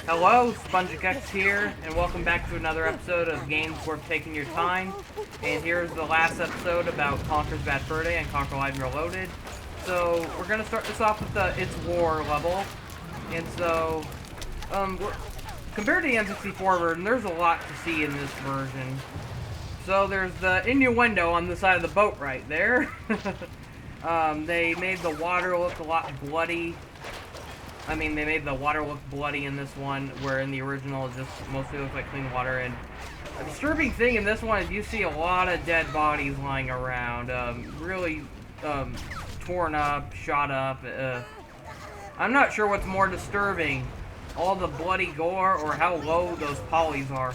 Hello, SpongeX here, and welcome back to another episode of Games Worth Taking Your Time. And here's the last episode about Conker's Bad Fur Day and Conker Live Reloaded. So, we're going to start this off with the It's War level. And so, compared to the N64 version, there's a lot to see in this version. So, there's the innuendo on the side of the boat right there. They made the water look a lot bloody. I mean, they made the water look bloody in this one, where in the original it just mostly looked like clean water. And a disturbing thing in this one is you see a lot of dead bodies lying around, really torn up, shot up. I'm not sure what's more disturbing, all the bloody gore or how low those polys are.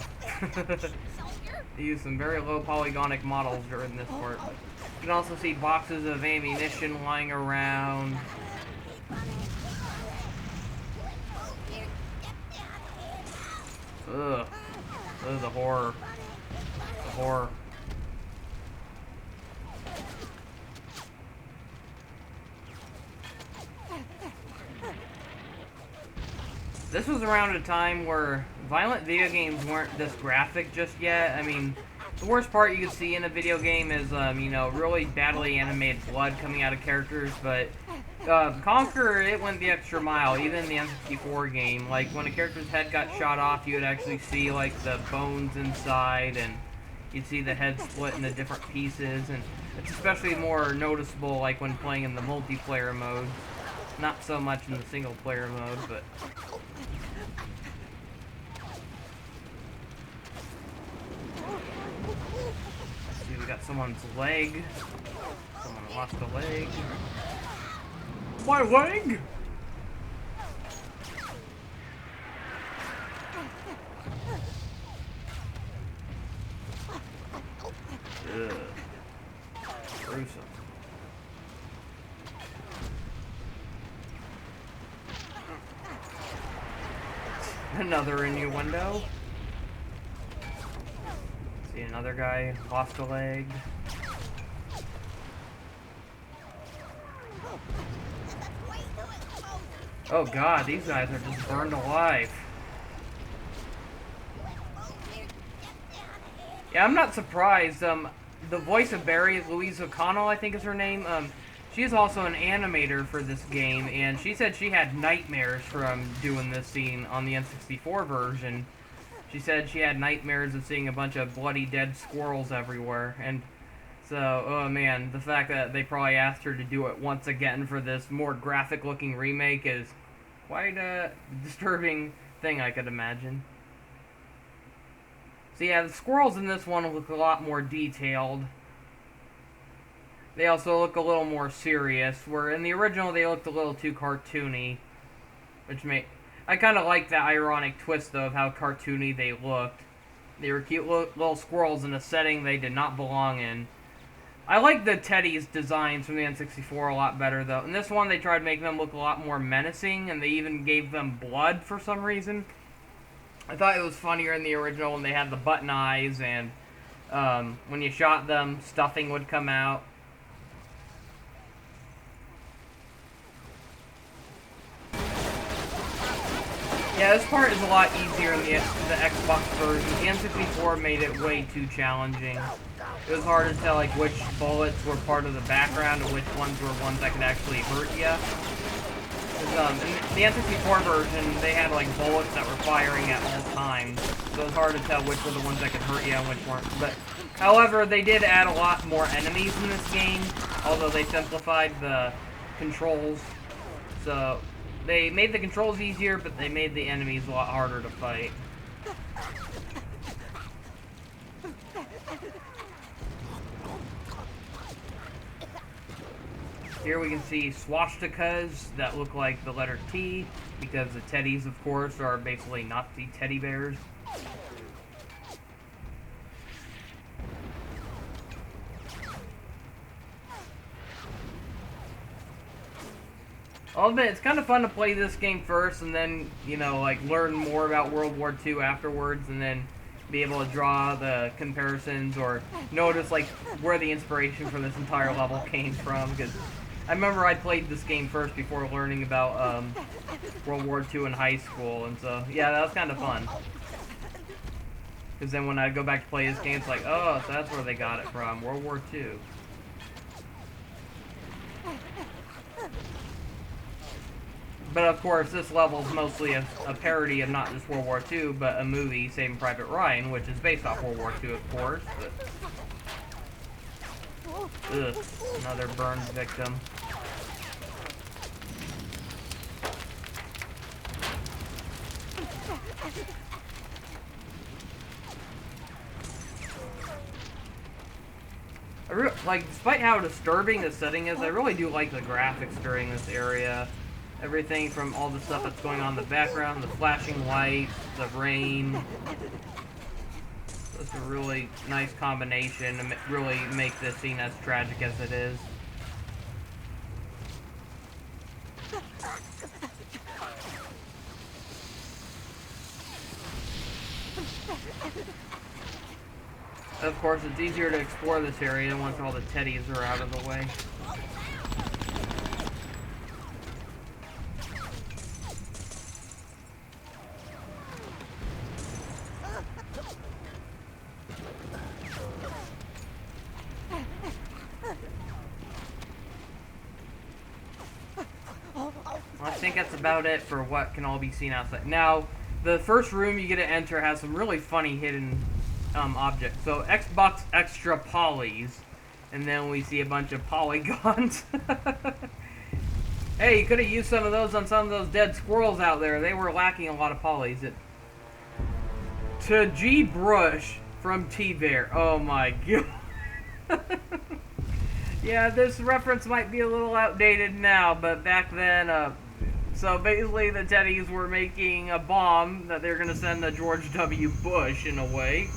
They use some very low polygonic models during this part. You can also see boxes of ammunition lying around. Ugh. Ugh, the horror. The horror. This was around a time where violent video games weren't this graphic just yet. I mean, the worst part you could see in a video game is, you know, really badly animated blood coming out of characters, but Conker, it went the extra mile, even in the N64 game. Like, when a character's head got shot off, you would actually see, like, the bones inside, and you'd see the head split into different pieces, and it's especially more noticeable, like, when playing in the multiplayer mode. Not so much in the single-player mode, but... Let's see, we got someone's leg. Someone lost a leg. My leg! Ugh. Gruesome. Another innuendo. See, another guy lost a leg. Oh god, these guys are just burned alive. Yeah, I'm not surprised. The voice of Barry, Louise O'Connell, I think is her name, she's also an animator for this game, and she said she had nightmares from doing this scene on the N64 version. She said she had nightmares of seeing a bunch of bloody dead squirrels everywhere, and so, oh man, the fact that they probably asked her to do it once again for this more graphic-looking remake is quite a disturbing thing, I could imagine. So yeah, the squirrels in this one look a lot more detailed. They also look a little more serious, where in the original they looked a little too cartoony, which I kind of like that ironic twist, though, of how cartoony they looked. They were cute little squirrels in a setting they did not belong in. I like the Teddy's designs from the N64 a lot better, though. In this one, they tried making them look a lot more menacing, and they even gave them blood for some reason. I thought it was funnier in the original when they had the button eyes, and when you shot them, stuffing would come out. Yeah, this part is a lot easier in the Xbox version. The N64 made it way too challenging. It was hard to tell, like, which bullets were part of the background and which ones were ones that could actually hurt you. In the N64 version, they had, like, bullets that were firing at all times. So it was hard to tell which were the ones that could hurt you and which weren't. But, however, they did add a lot more enemies in this game, although they simplified the controls. So they made the controls easier, but they made the enemies a lot harder to fight. Here we can see swastikas that look like the letter T, because the teddies, of course, are basically Nazi teddy bears. I'll admit, it's kind of fun to play this game first and then, you know, like, learn more about World War II afterwards, and then be able to draw the comparisons or notice, like, where the inspiration for this entire level came from, because I remember I played this game first before learning about World War II in high school, and so yeah, that was kind of fun. Because then when I go back to play this game, it's like, oh, so that's where they got it from, World War II. But of course, this level is mostly a parody of not just World War II, but a movie, Saving Private Ryan, which is based off World War II, of course. But... ugh, another burn victim. Like, despite how disturbing the setting is, I really do like the graphics during this area. Everything from all the stuff that's going on in the background, the flashing lights, the rain. It's a really nice combination to really make this scene as tragic as it is. Of course, it's easier to explore this area once all the teddies are out of the way. I think that's about it for what can all be seen outside. Now, the first room you get to enter has some really funny hidden objects. So, Xbox Extra Polys, and then we see a bunch of polygons. Hey, you could have used some of those on some of those dead squirrels out there. They were lacking a lot of polys. To G. Brush from T-Bear. Oh my god. Yeah, this reference might be a little outdated now, but back then, so basically the teddies were making a bomb that they're going to send to George W. Bush, in a way.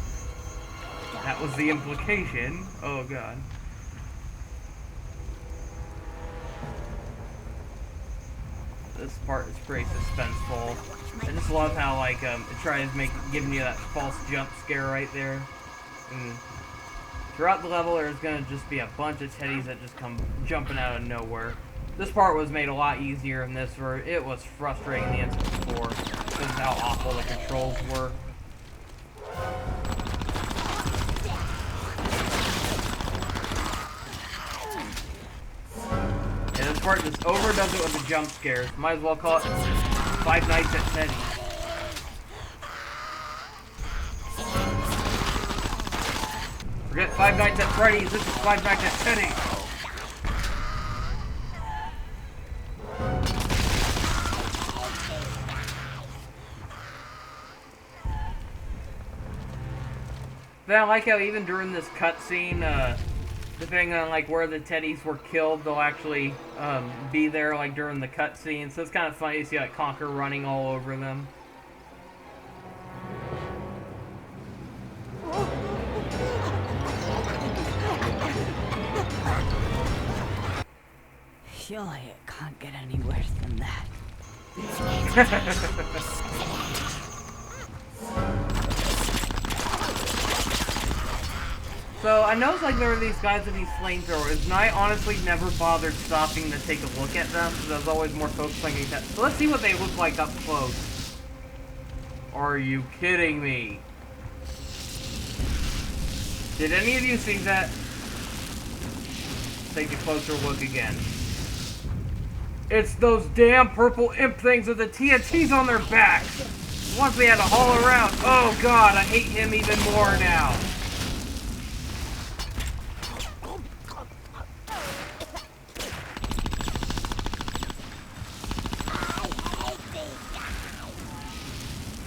That was the implication. Oh, God. This part is pretty suspenseful. I just love how, like, it tries giving you that false jump scare right there. And throughout the level, there's gonna just be a bunch of teddies that just come jumping out of nowhere. This part was made a lot easier in this, where it was frustrating the instant before because of how awful the controls were. And this part just overdoes it with the jump scares. Might as well call it Five Nights at Teddy's. Forget Five Nights at Freddy's, this is Five Nights at Teddy's. Then I like how even during this cutscene, depending on like where the teddies were killed, they'll actually be there like during the cutscene. So it's kind of funny to see like Conker running all over them. Surely it can't get any worse than that. So I noticed like there were these guys with these flamethrowers, and I honestly never bothered stopping to take a look at them because I was always more focused on getting that. So let's see what they look like up close. Are you kidding me? Did any of you see that? Take a closer look again. It's those damn purple imp things with the TNTs on their backs. Once they had to haul around. Oh god, I hate him even more now.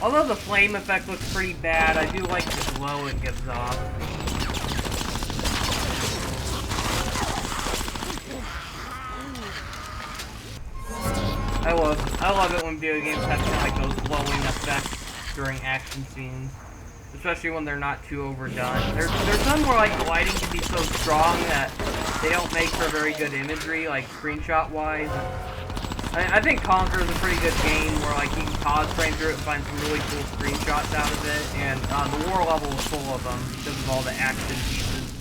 Although the flame effect looks pretty bad, I do like the glow it gives off. I love it when video games have kind of like those glowing effects during action scenes, especially when they're not too overdone. There's some where like the lighting can be so strong that they don't make for very good imagery, like screenshot wise. I think Conker is a pretty good game where like you can pause frame through it and find some really cool screenshots out of it, and the war level is full of them because of all the action pieces.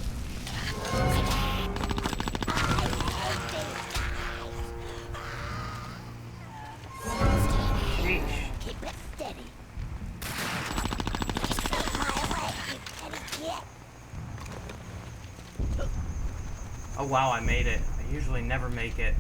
Oh wow, I made it. I usually never make it.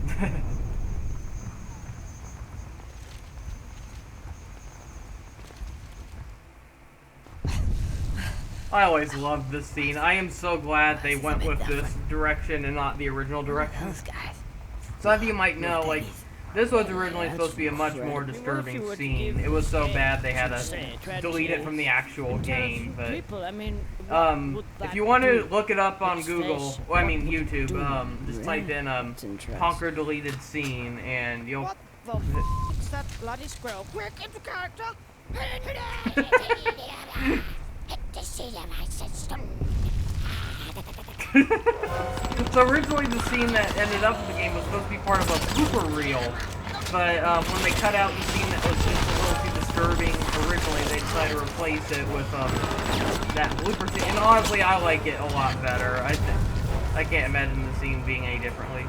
I always loved this scene. I am so glad they went with this direction and not the original direction. Those guys. Some of you might know, like, this was originally supposed to be a much more disturbing scene. It was so bad they had to delete it from the actual game, but if you want to look it up on Google, well, I mean YouTube, just type in Conker deleted scene and you'll... What the f***'s that bloody squirrel? Quick, into character! So originally the scene that ended up in the game was supposed to be part of a blooper reel, but when they cut out the scene that was just a little too disturbing originally, they decided to replace it with that blooper scene. And honestly, I like it a lot better. I can't imagine the scene being any differently.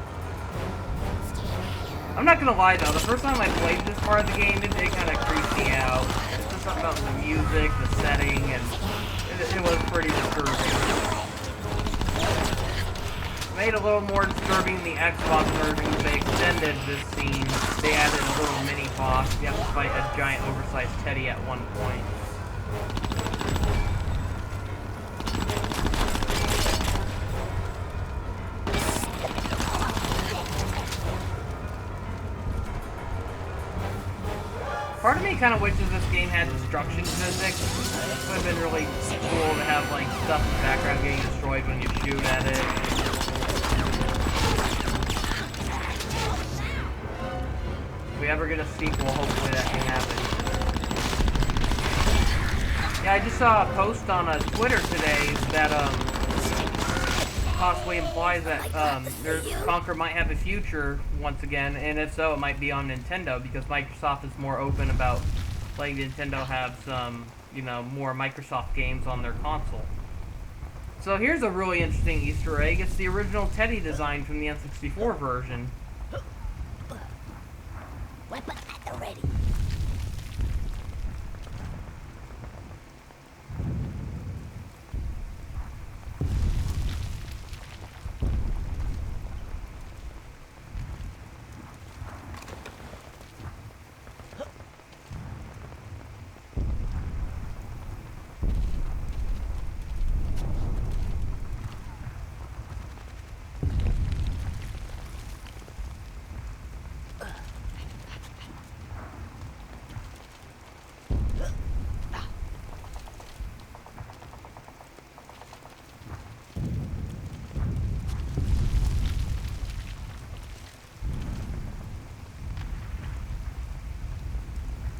I'm not gonna lie though, the first time I played this part of the game, it kind of creeped me out. It's just something about the music, the setting, and it was pretty disturbing. Made a little more disturbing in the Xbox version. They extended this scene. They added a little mini boss. You have to fight a giant oversized teddy at one point. Part of me kind of wishes this game had destruction physics. It would have been really cool to have like stuff in the background getting destroyed when you shoot at it. If we ever get a sequel, hopefully that can happen. Yeah, I just saw a post on Twitter today that possibly implies that Conker might have a future once again, and if so, it might be on Nintendo because Microsoft is more open about letting Nintendo have some, you know, more Microsoft games on their console. So here's a really interesting Easter egg. It's the original Teddy design from the N64 version. Weapon at the ready.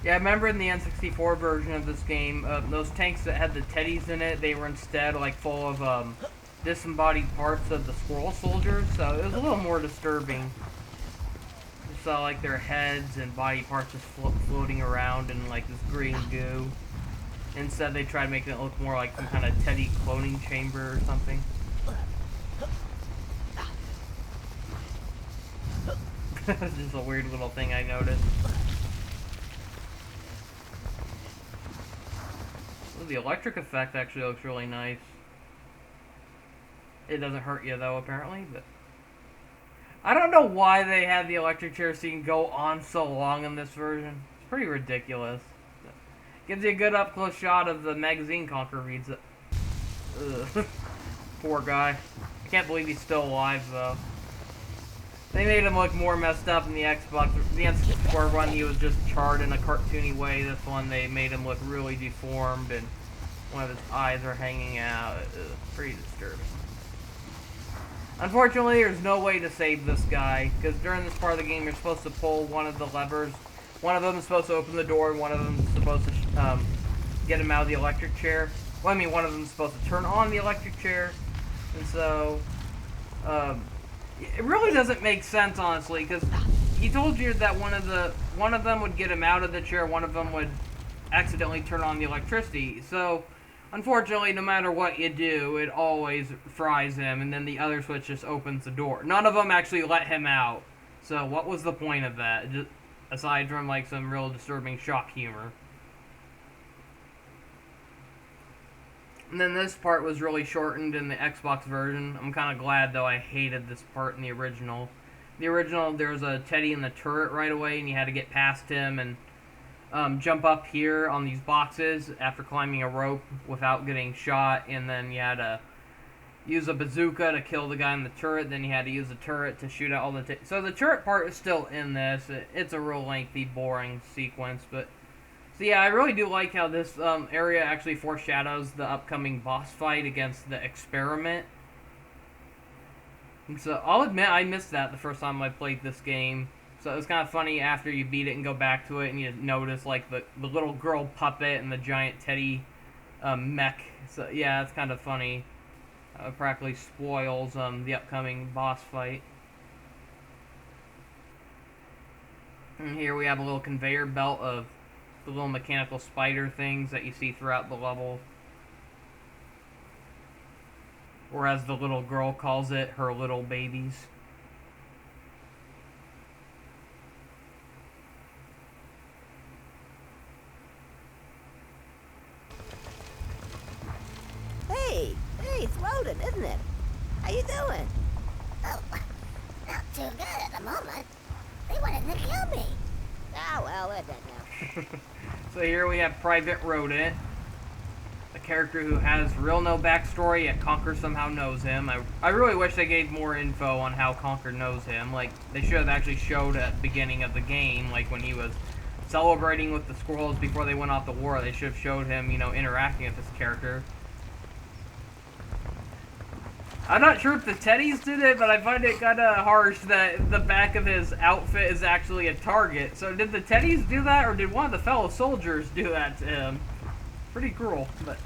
Yeah, I remember in the N64 version of this game, those tanks that had the teddies in it, they were instead like full of disembodied parts of the squirrel soldiers, so it was a little more disturbing. You saw like their heads and body parts just floating around in like this green goo. Instead, they tried making it look more like some kind of teddy cloning chamber or something. It's just a weird little thing I noticed. The electric effect actually looks really nice. It doesn't hurt you though, apparently, but I don't know why they had the electric chair scene go on so long in this version. It's pretty ridiculous. Gives you a good up-close shot of the magazine Conker reads it. Ugh. Poor guy. I can't believe he's still alive though. They made him look more messed up in the Xbox. The N64 one, he was just charred in a cartoony way. This one, they made him look really deformed, and one of his eyes are hanging out. Pretty disturbing. Unfortunately, there's no way to save this guy, because during this part of the game, you're supposed to pull one of the levers. One of them is supposed to open the door, and one of them is supposed to get him out of the electric chair. Well, I mean, one of them is supposed to turn on the electric chair, and so it really doesn't make sense, honestly, because he told you that one of them would get him out of the chair, one of them would accidentally turn on the electricity. So, unfortunately, no matter what you do, it always fries him, and then the other switch just opens the door. None of them actually let him out. So, what was the point of that? Just, aside from, like, some real disturbing shock humor. And then this part was really shortened in the Xbox version. I'm kind of glad, though. I hated this part in the original. The original, there was a Teddy in the turret right away, and you had to get past him and jump up here on these boxes after climbing a rope without getting shot, and then you had to use a bazooka to kill the guy in the turret, then you had to use the turret to shoot out all the... So the turret part is still in this. It's a real lengthy, boring sequence, but... So yeah, I really do like how this area actually foreshadows the upcoming boss fight against the Experiment. And so I'll admit I missed that the first time I played this game. So it was kind of funny after you beat it and go back to it and you notice like the little girl puppet and the giant Teddy mech. So yeah, it's kind of funny. It practically spoils the upcoming boss fight. And here we have a little conveyor belt of the little mechanical spider things that you see throughout the level. Or as the little girl calls it, her little babies. Hey, it's loaded, isn't it? How you doing? Oh, not too good at the moment. They wanted to kill me. Ah, well, they're dead now. So here we have Private Rodent, a character who has real no backstory, yet Conker somehow knows him. I really wish they gave more info on how Conker knows him. Like, they should have actually showed at the beginning of the game, like when he was celebrating with the squirrels before they went off to war. They should have showed him, you know, interacting with this character. I'm not sure if the Teddies did it, but I find it kind of harsh that the back of his outfit is actually a target. So did the Teddies do that, or did one of the fellow soldiers do that to him? Pretty cruel. But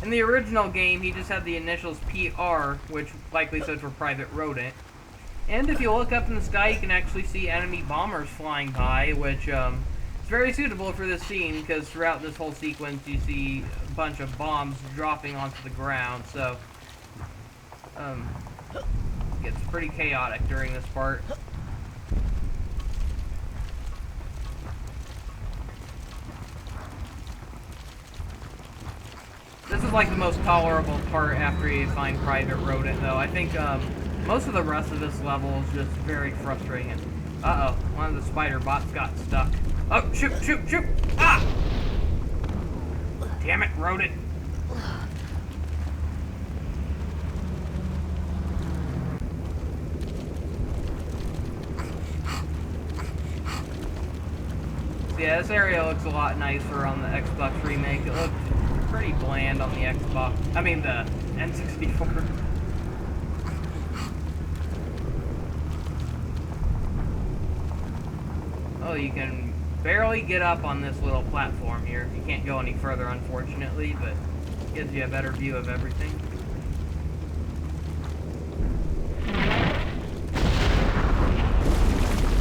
in the original game, he just had the initials PR, which likely stood for Private Rodent. And if you look up in the sky, you can actually see enemy bombers flying by, which is very suitable for this scene, because throughout this whole sequence, you see a bunch of bombs dropping onto the ground, so... gets pretty chaotic during this part. This is like the most tolerable part after you find Private Rodent, though. I think most of the rest of this level is just very frustrating. Uh-oh, one of the spider bots got stuck. Oh, shoot, shoot, shoot! Ah! Damn it, Rodent! Yeah, this area looks a lot nicer on the Xbox remake. It looked pretty bland on the Xbox. I mean, the N64. Oh, you can barely get up on this little platform here. You can't go any further, unfortunately, but it gives you a better view of everything.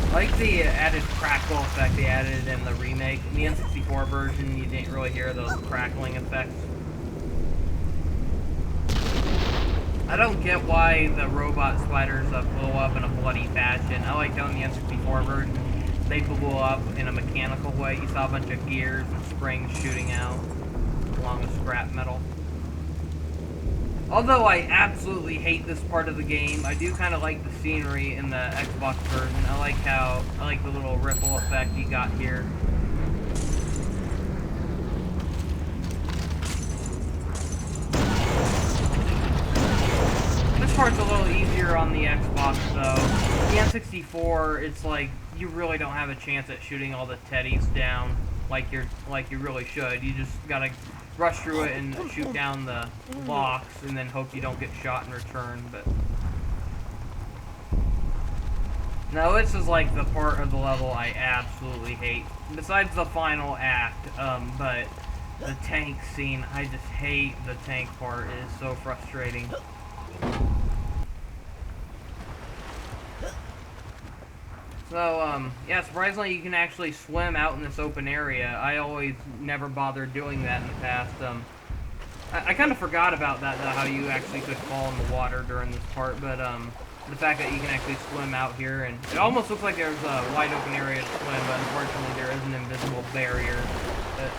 I like the added crackle effect they added in the remake. In the N64 version, you didn't really hear those crackling effects. I don't get why the robot spiders blow up in a bloody fashion. I like how in the N64 version, they blew up in a mechanical way. You saw a bunch of gears and springs shooting out along with scrap metal. Although I absolutely hate this part of the game, I do kind of like the scenery in the Xbox version. I like the little ripple effect you got here. This part's a little easier on the Xbox though. The N64, it's like you really don't have a chance at shooting all the Teddies down like you really should. You just gotta rush through it and shoot down the blocks and then hope you don't get shot in return, but... No, this is like the part of the level I absolutely hate. Besides the final act, but the tank scene, I just hate the tank part. It is so frustrating. So, yeah, surprisingly you can actually swim out in this open area. I always never bothered doing that in the past. I kind of forgot about that, though, how you actually could fall in the water during this part, but, the fact that you can actually swim out here, and it almost looks like there's a wide open area to swim, but unfortunately there is an invisible barrier that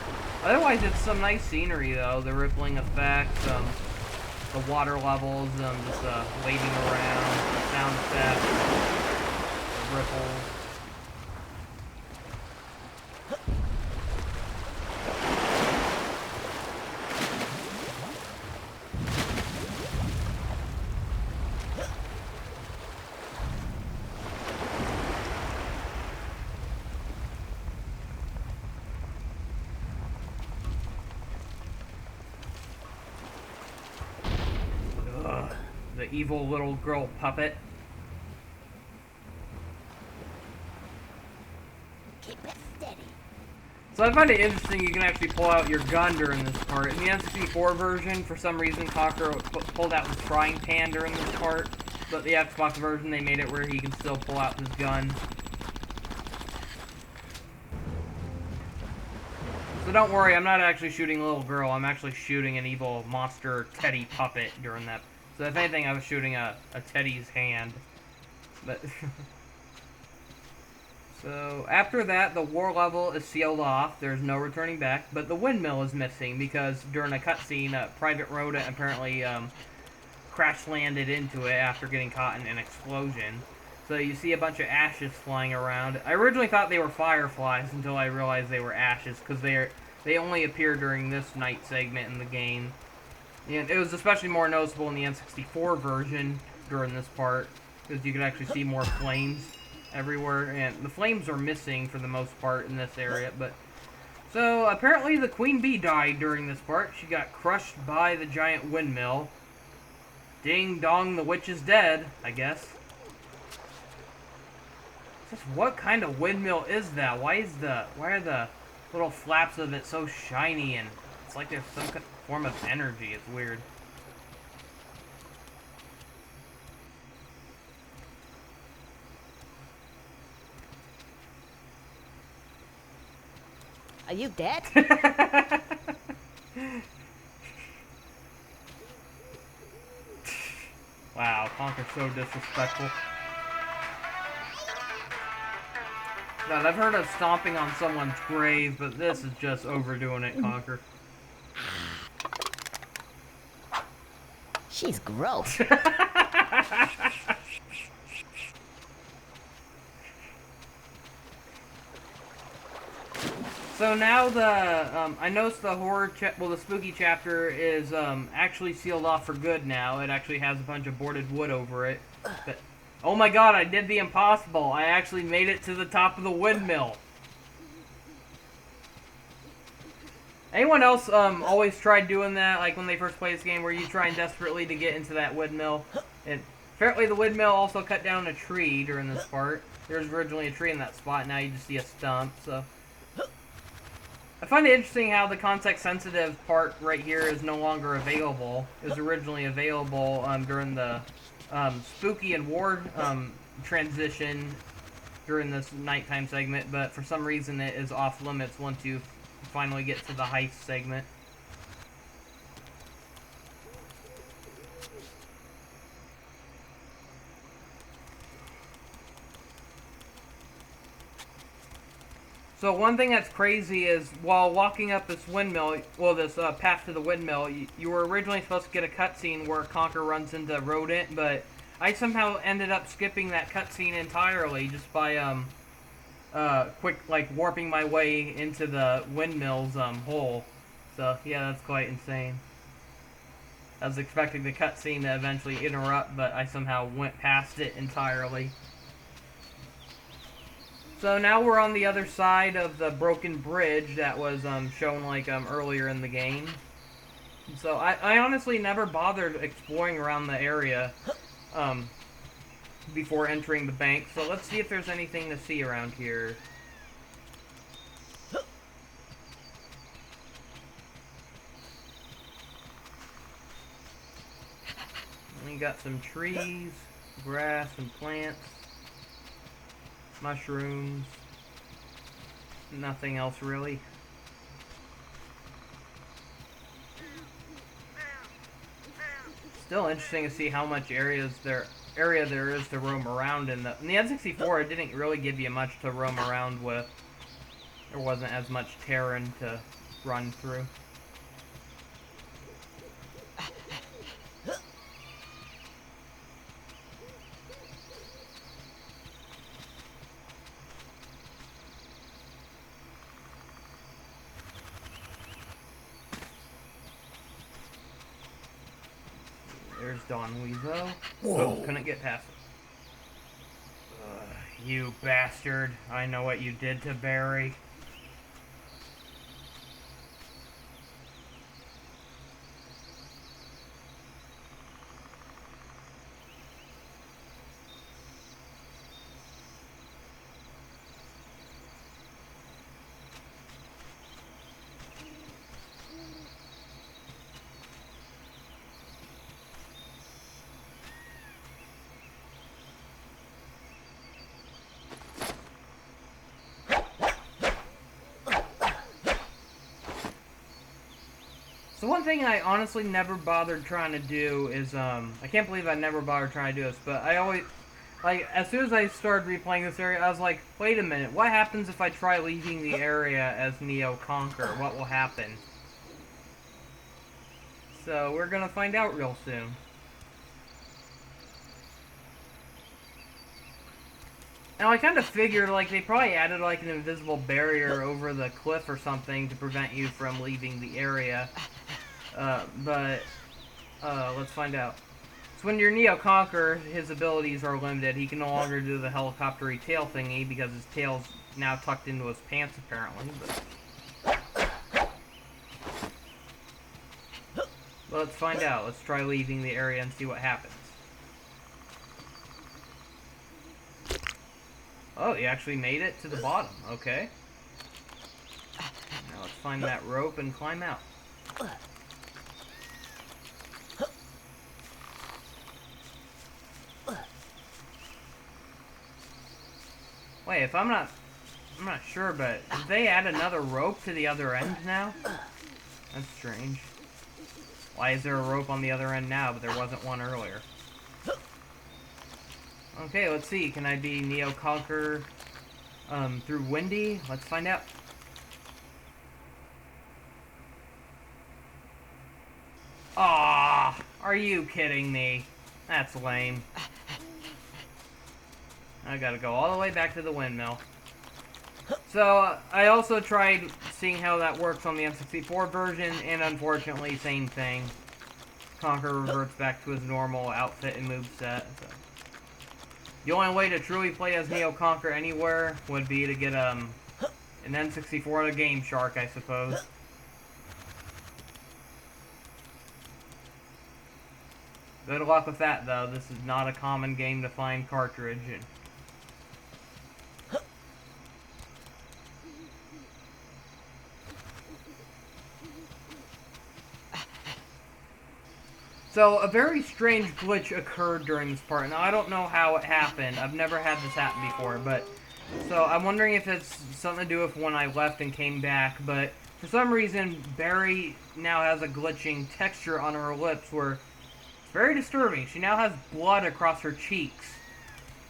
Otherwise, it's some nice scenery, though. The rippling effects, the water levels, just waving around, the sound effects, the ripples. The evil little girl puppet. Keep it steady. So I find it interesting you can actually pull out your gun during this part. In the N64 version, for some reason, Conker pulled out his frying pan during this part. But the Xbox version, they made it where he can still pull out his gun. So don't worry, I'm not actually shooting a little girl. I'm actually shooting an evil monster teddy puppet during that. So if anything, I was shooting a teddy's hand. But so after that, the war level is sealed off. There's no returning back. But the windmill is missing because during a cutscene, Private Rodent apparently crash landed into it after getting caught in an explosion. So you see a bunch of ashes flying around. I originally thought they were fireflies until I realized they were ashes because they only appear during this night segment in the game. And it was especially more noticeable in the N64 version during this part, because you could actually see more flames everywhere, and the flames are missing for the most part in this area. But so apparently the Queen Bee died during this part. She got crushed by the giant windmill. Ding dong, the witch is dead, I guess. Just what kind of windmill is that? Why are the little flaps of it so shiny, and it's like there's some kind of form of energy. It's weird. Are you dead? Wow, Conker's so disrespectful. God, I've heard of stomping on someone's grave, but this is just overdoing it, Conker. She's gross. So now I noticed the the spooky chapter is actually sealed off for good now. It actually has a bunch of boarded wood over it. But, oh my god, I did the impossible. I actually made it to the top of the windmill. Anyone else always tried doing that, like when they first played this game, where you trying desperately to get into that windmill? And apparently the windmill also cut down a tree during this part. There was originally a tree in that spot, now you just see a stump, so... I find it interesting how the context-sensitive part right here is no longer available. It was originally available during the spooky and war transition during this nighttime segment, but for some reason it is off-limits once you finally get to the heist segment. So one thing that's crazy is while walking up this windmill, well, this path to the windmill, you were originally supposed to get a cutscene where Conker runs into Rodent, but I somehow ended up skipping that cutscene entirely just by warping my way into the windmill's hole. So yeah, that's quite insane. I was expecting the cutscene to eventually interrupt, but I somehow went past it entirely. So now we're on the other side of the broken bridge that was shown earlier in the game. So I honestly never bothered exploring around the area before entering the bank. So let's see if there's anything to see around here. We got some trees, grass, and plants. Mushrooms. Nothing else really. Still interesting to see how much area there is to roam around in the N64. It didn't really give you much to roam around with. There wasn't as much terrain to run through. There's Don Weezo. Oh, couldn't get past it. You bastard. I know what you did to Barry. So one thing I honestly never bothered trying to do is, I can't believe I never bothered trying to do this, but I always, like, as soon as I started replaying this area, I was like, wait a minute, what happens if I try leaving the area as Neo Conker? What will happen? So we're gonna find out real soon. Now, I kind of figured, like, they probably added, like, an invisible barrier over the cliff or something to prevent you from leaving the area. Let's find out. So when you're Neo Conker, his abilities are limited. He can no longer do the helicopter-y tail thingy because his tail's now tucked into his pants, apparently. But let's find out. Let's try leaving the area and see what happens. Oh, you actually made it to the bottom. Okay. Now let's find that rope and climb out. Wait, if I'm not sure, but did they add another rope to the other end now? That's strange. Why is there a rope on the other end now, but there wasn't one earlier? Okay, let's see. Can I be Neo Conker through Windy? Let's find out. Aw, are you kidding me? That's lame. I gotta go all the way back to the windmill. So, I also tried seeing how that works on the N64 version, and unfortunately, same thing. Conker reverts back to his normal outfit and moveset. So. The only way to truly play as Neo Conker anywhere would be to get an N64 to Game Shark, I suppose. Good luck with that, though. This is not a common game to find cartridge. So, a very strange glitch occurred during this part. Now, I don't know how it happened. I've never had this happen before, but... So, I'm wondering if it's something to do with when I left and came back, but... For some reason, Barry now has a glitching texture on her lips where... It's very disturbing. She now has blood across her cheeks.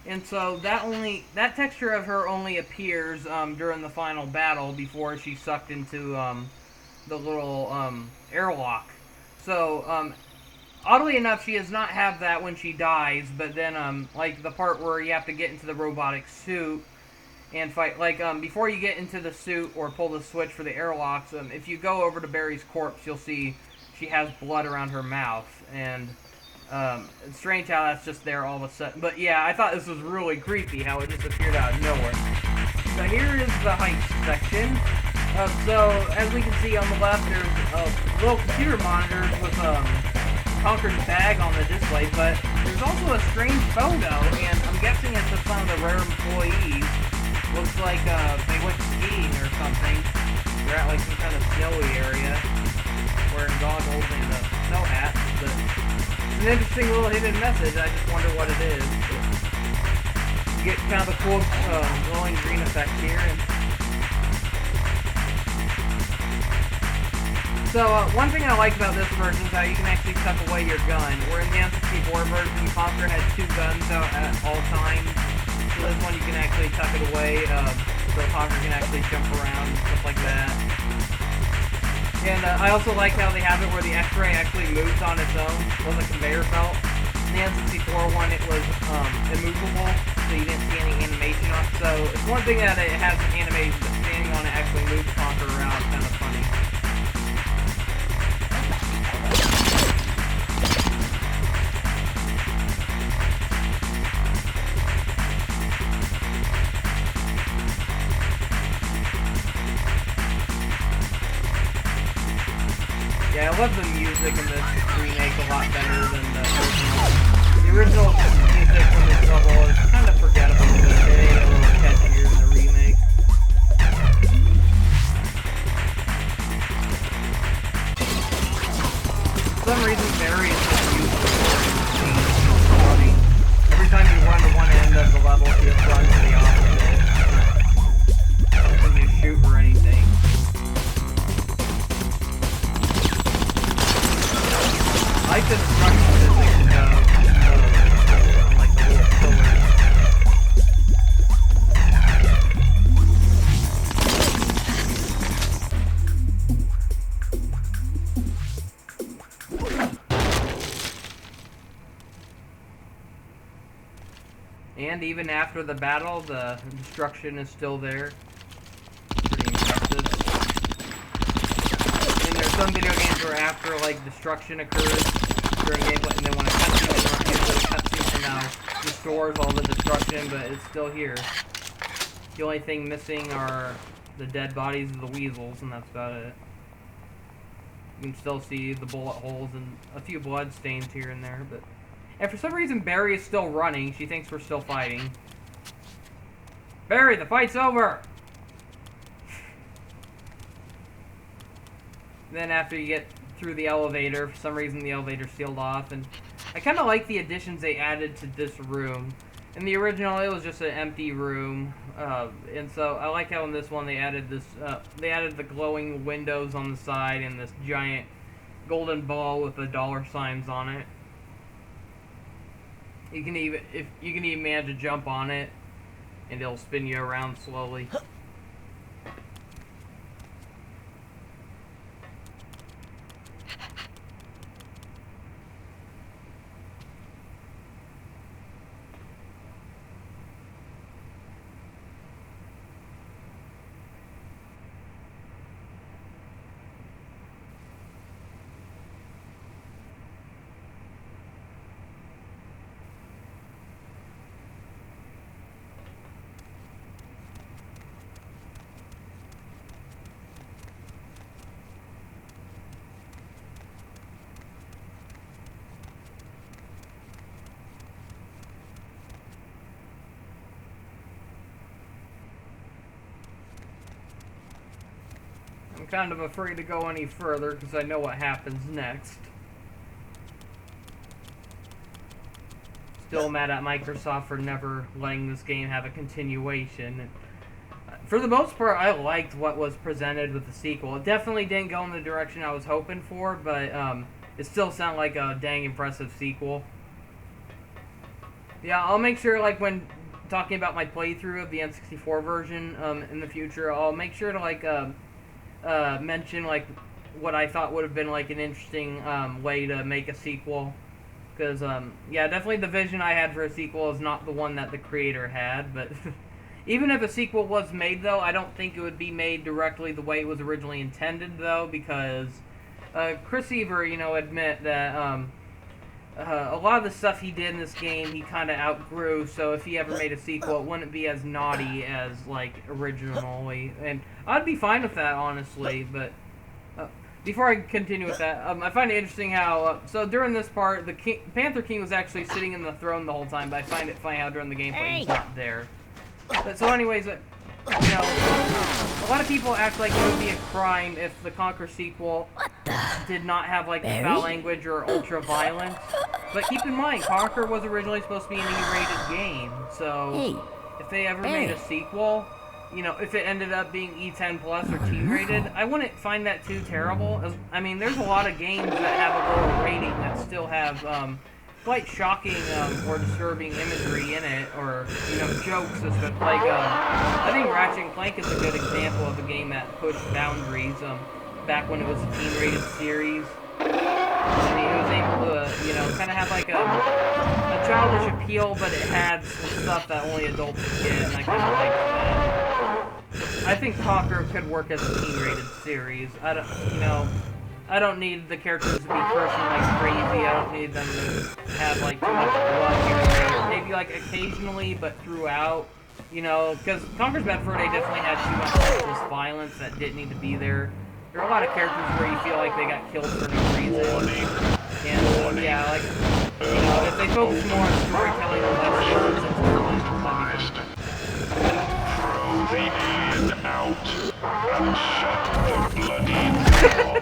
And so, that texture of her only appears during the final battle before she's sucked into the little airlock. So, oddly enough, she does not have that when she dies, but then, like, the part where you have to get into the robotic suit and fight, like, before you get into the suit or pull the switch for the airlocks, if you go over to Barry's corpse, you'll see she has blood around her mouth, and, it's strange how that's just there all of a sudden. But, yeah, I thought this was really creepy, how it just appeared out of nowhere. So here is the heist section. So, as we can see on the left, there's little computer monitors with, Conker's bag on the display, but there's also a strange photo, and I'm guessing it's of some of the rare employees. Looks like they went skiing or something. They're at like some kind of snowy area, wearing goggles and a snow hat. But it's an interesting little hidden message. I just wonder what it is. But you get kind of a cool glowing green effect here. So, one thing I like about this version is how you can actually tuck away your gun. Where in the N64 version, Conker has 2 guns out at all times. So this one you can actually tuck it away, so Conker can actually jump around and stuff like that. And I also like how they have it where the X-ray actually moves on its own on the conveyor belt. In the N64 one, it was immovable, so you didn't see any animation on it. So it's one thing that it has animated, but standing on it actually moves Conker around. It's kind of funny. Yeah, I love the music in this remake a lot better than the original. The original music from this level is kind of forgettable, but it made it a little catchier in the remake. For some reason, Barry is just useless for running. Every time you run to one end of the level, you just run to the opposite. When you shoot or anything. I like the destruction physics on like the little pillars. And even after the battle, the destruction is still there. Pretty impressive. And there's some video games where after like destruction occurs during gameplay, and then when a cutscene somehow restores all the destruction, but it's still here. The only thing missing are the dead bodies of the weasels, and that's about it. You can still see the bullet holes and a few blood stains here and there, but... And for some reason, Barry is still running. She thinks we're still fighting. Barry, the fight's over! Then after you get through the elevator, for some reason the elevator's sealed off, and I kind of like the additions they added to this room. In the original, it was just an empty room, and so I like how in this one they added this, they added the glowing windows on the side and this giant golden ball with the dollar signs on it. You can even manage to jump on it, and it'll spin you around slowly. I'm kind of afraid to go any further because I know what happens next. Still mad at Microsoft for never letting this game have a continuation. For the most part, I liked what was presented with the sequel. It definitely didn't go in the direction I was hoping for, but it still sounded like a dang impressive sequel. Yeah, I'll make sure, like, when talking about my playthrough of the N64 version in the future, I'll make sure to, like, mention like what I thought would have been like an interesting way to make a sequel, because yeah, definitely the vision I had for a sequel is not the one that the creator had, but even if a sequel was made though, I don't think it would be made directly the way it was originally intended though, because Chris Evert, you know, admit that a lot of the stuff he did in this game he kind of outgrew, so if he ever made a sequel, it wouldn't be as naughty as, like, originally, and I'd be fine with that, honestly, but before I continue with that, I find it interesting how, so during this part, the Panther King was actually sitting in the throne the whole time, but I find it funny how during the gameplay he's not there. But, so anyways, you know, a lot of people act like it would be a crime if the Conker sequel did not have, like, the foul language or ultra-violence. But keep in mind, Conker was originally supposed to be an E-rated game, so if they ever made a sequel, you know, if it ended up being E10 plus or T-rated, I wouldn't find that too terrible. I mean, there's a lot of games that have a lower rating that still have quite shocking or disturbing imagery in it, or, you know, jokes. Like, I think Ratchet and Clank is a good example of a game that pushed boundaries. back when it was a teen-rated series. And he was able to, you know, kind of have like a childish appeal, but it had some stuff that only adults could get, and I kind of liked that. I think Conker could work as a teen-rated series. I don't, you know, I don't need the characters to be cursing like crazy. I don't need them to have like too much blood here and there. Maybe like occasionally, but throughout. You know, because Conker's Bad Fur Day definitely had too much senseless violence that didn't need to be there. There are a lot of characters where you feel like they got killed for no reason. And, yeah, like, you know, if they focus more on storytelling or less on senseless violence, Throw the alien out and shut the bloody door.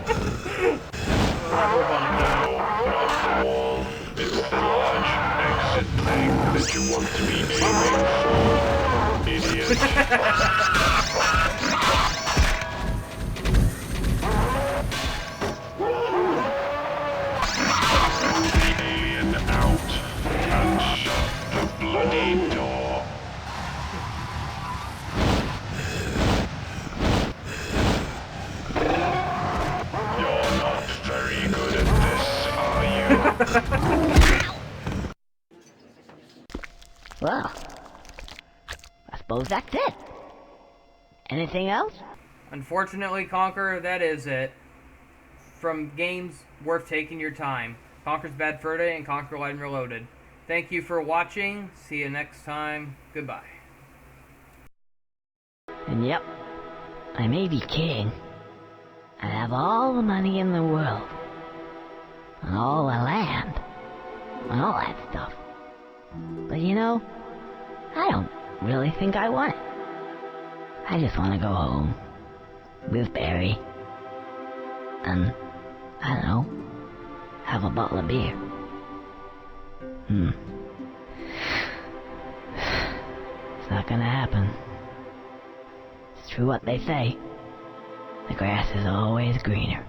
No, not the wall. It's the large exit thing that you want to be aiming for, idiot. Throw the alien out and shut the bloody door. You're not very good at this, are you? Well, I suppose that's it. Anything else? Unfortunately, Conker, that is it. From games worth taking your time, Conker's Bad Fur Day and Conker Live and Reloaded. Thank you for watching. See you next time. Goodbye. And yep, I may be king. I have all the money in the world. And all the land. And all that stuff. But you know, I don't really think I want it. I just want to go home. With Barry. And, I don't know, have a bottle of beer. It's not gonna happen. It's true what they say. The grass is always greener.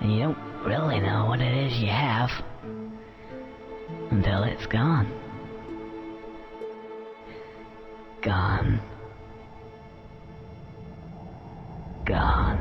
And you don't really know what it is you have until it's gone. Gone. Gone.